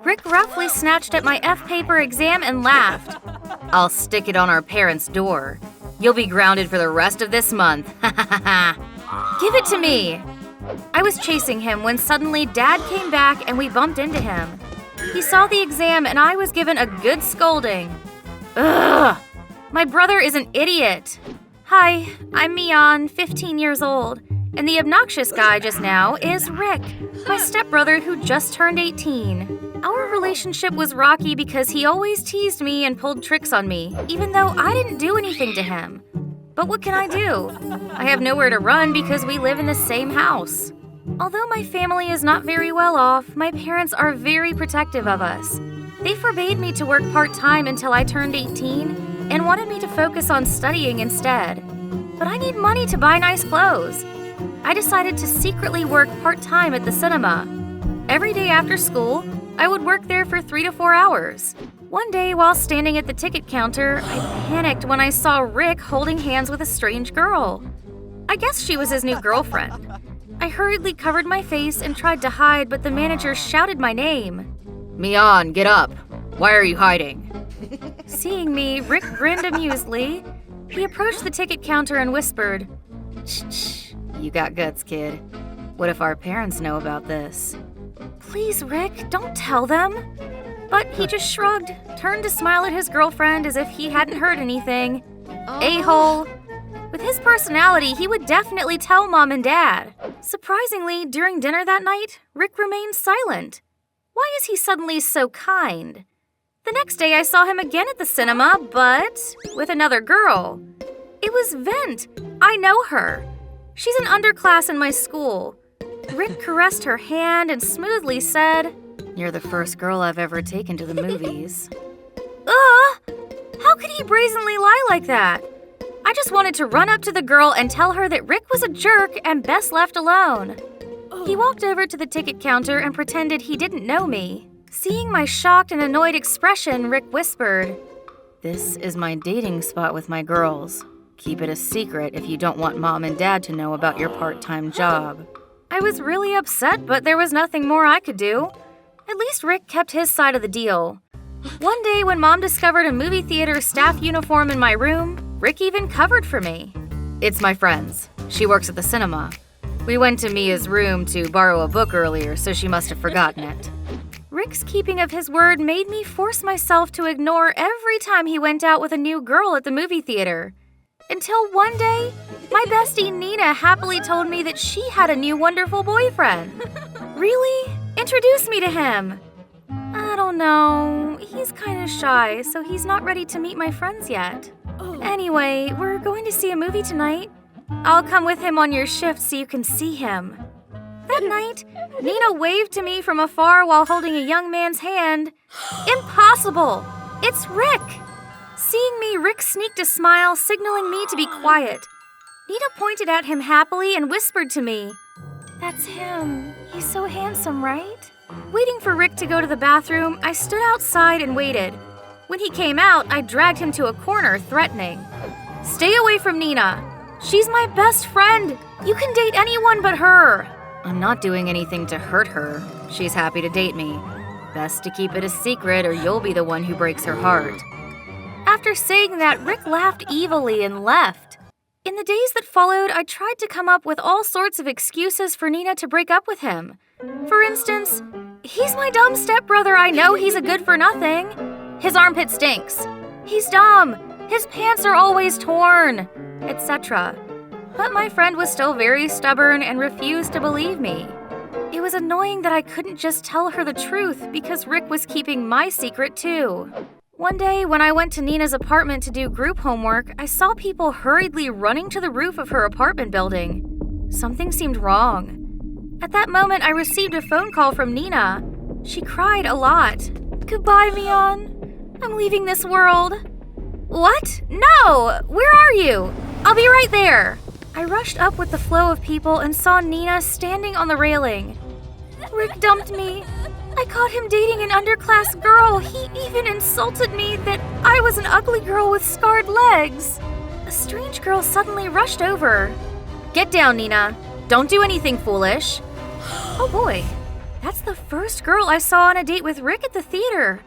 Rick roughly snatched at my F-paper exam and laughed. "I'll stick it on our parents' door. You'll be grounded for the rest of this month. Ha ha ha ha. Give it to me." I was chasing him when suddenly Dad came back and we bumped into him. He saw the exam and I was given a good scolding. Ugh! My brother is an idiot. Hi, I'm Mian, 15 years old, and the obnoxious guy just now is Rick, my stepbrother who just turned 18. Our relationship was rocky because he always teased me and pulled tricks on me, even though I didn't do anything to him. But what can I do? I have nowhere to run because we live in the same house. Although my family is not very well off, my parents are very protective of us. They forbade me to work part-time until I turned 18 and wanted me to focus on studying instead. But I need money to buy nice clothes. I decided to secretly work part-time at the cinema. Every day after school, I would work there for 3 to 4 hours. One day, while standing at the ticket counter, I panicked when I saw Rick holding hands with a strange girl. I guess she was his new girlfriend. I hurriedly covered my face and tried to hide, but the manager shouted my name. "Mian, get up. Why are you hiding?" Seeing me, Rick grinned amusedly. He approached the ticket counter and whispered, "Shh, you got guts, kid. What if our parents know about this?" "Please, Rick, don't tell them." But he just shrugged, turned to smile at his girlfriend as if he hadn't heard anything. A-hole. With his personality, he would definitely tell Mom and Dad. Surprisingly, during dinner that night, Rick remained silent. Why is he suddenly so kind? The next day, I saw him again at the cinema, but with another girl. It was Vent. I know her. She's an underclass in my school. Rick caressed her hand and smoothly said, "You're the first girl I've ever taken to the movies." How could he brazenly lie like that? I just wanted to run up to the girl and tell her that Rick was a jerk and best left alone. He walked over to the ticket counter and pretended he didn't know me. Seeing my shocked and annoyed expression, Rick whispered, "This is my dating spot with my girls. Keep it a secret if you don't want Mom and Dad to know about your part-time job." I was really upset, but there was nothing more I could do. At least Rick kept his side of the deal. One day when Mom discovered a movie theater staff uniform in my room, Rick even covered for me. "It's my friend's. She works at the cinema. We went to Mia's room to borrow a book earlier, so she must have forgotten it." Rick's keeping of his word made me force myself to ignore every time he went out with a new girl at the movie theater. Until one day, my bestie Nina happily told me that she had a new wonderful boyfriend. "Really? Introduce me to him." "I don't know. He's kind of shy, so he's not ready to meet my friends yet." "Anyway, we're going to see a movie tonight. I'll come with him on your shift so you can see him." That night, Nina waved to me from afar while holding a young man's hand. Impossible! It's Rick! Seeing me, Rick sneaked a smile, signaling me to be quiet. Nina pointed at him happily and whispered to me, "That's him. He's so handsome, right?" Waiting for Rick to go to the bathroom, I stood outside and waited. When he came out, I dragged him to a corner, threatening, "Stay away from Nina. She's my best friend. You can date anyone but her." "I'm not doing anything to hurt her. She's happy to date me. Best to keep it a secret or you'll be the one who breaks her heart." After saying that, Rick laughed evilly and left. In the days that followed, I tried to come up with all sorts of excuses for Nina to break up with him. For instance, "He's my dumb stepbrother. I know he's a good-for-nothing. His armpit stinks. He's dumb. His pants are always torn," etc. But my friend was still very stubborn and refused to believe me. It was annoying that I couldn't just tell her the truth because Rick was keeping my secret too. One day, when I went to Nina's apartment to do group homework, I saw people hurriedly running to the roof of her apartment building. Something seemed wrong. At that moment, I received a phone call from Nina. She cried a lot. "Goodbye, Mian. I'm leaving this world." "What? No! Where are you? I'll be right there." I rushed up with the flow of people and saw Nina standing on the railing. "Rick dumped me. I caught him dating an underclass girl. He even insulted me that I was an ugly girl with scarred legs." A strange girl suddenly rushed over. "Get down, Nina. Don't do anything foolish." Oh boy. That's the first girl I saw on a date with Rick at the theater.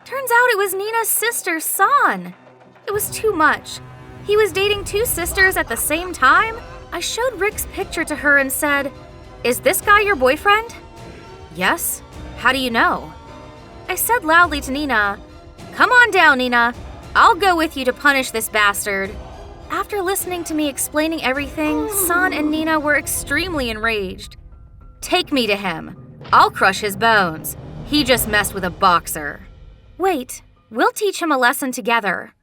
Turns out it was Nina's sister, San. It was too much. He was dating two sisters at the same time? I showed Rick's picture to her and said, "Is this guy your boyfriend?" "Yes. How do you know?" I said loudly to Nina, "Come on down, Nina. I'll go with you to punish this bastard." After listening to me explaining everything, San and Nina were extremely enraged. "Take me to him. I'll crush his bones. He just messed with a boxer." "Wait, we'll teach him a lesson together."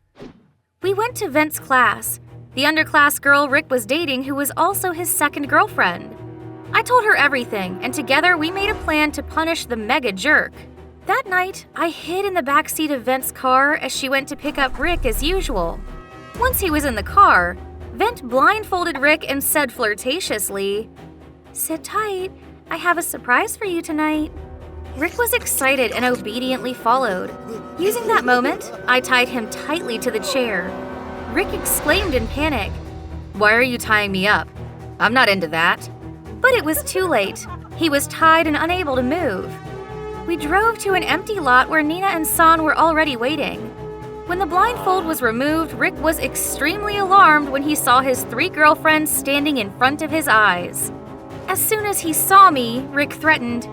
We went to Vent's class, the underclass girl Rick was dating who was also his second girlfriend. I told her everything, and together we made a plan to punish the mega jerk. That night, I hid in the backseat of Vent's car as she went to pick up Rick as usual. Once he was in the car, Vent blindfolded Rick and said flirtatiously, "Sit tight, I have a surprise for you tonight." Rick was excited and obediently followed. Using that moment, I tied him tightly to the chair. Rick exclaimed in panic, "Why are you tying me up? I'm not into that." But it was too late. He was tied and unable to move. We drove to an empty lot where Nina and San were already waiting. When the blindfold was removed, Rick was extremely alarmed when he saw his three girlfriends standing in front of his eyes. As soon as he saw me, Rick threatened,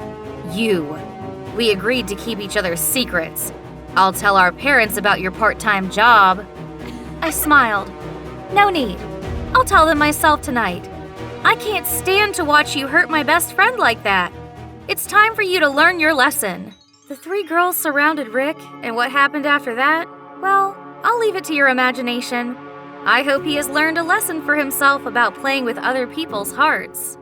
We agreed to keep each other's secrets. I'll tell our parents about your part-time job." I smiled. "No need. I'll tell them myself tonight. I can't stand to watch you hurt my best friend like that. It's time for you to learn your lesson." The three girls surrounded Rick, and what happened after that? Well, I'll leave it to your imagination. I hope he has learned a lesson for himself about playing with other people's hearts.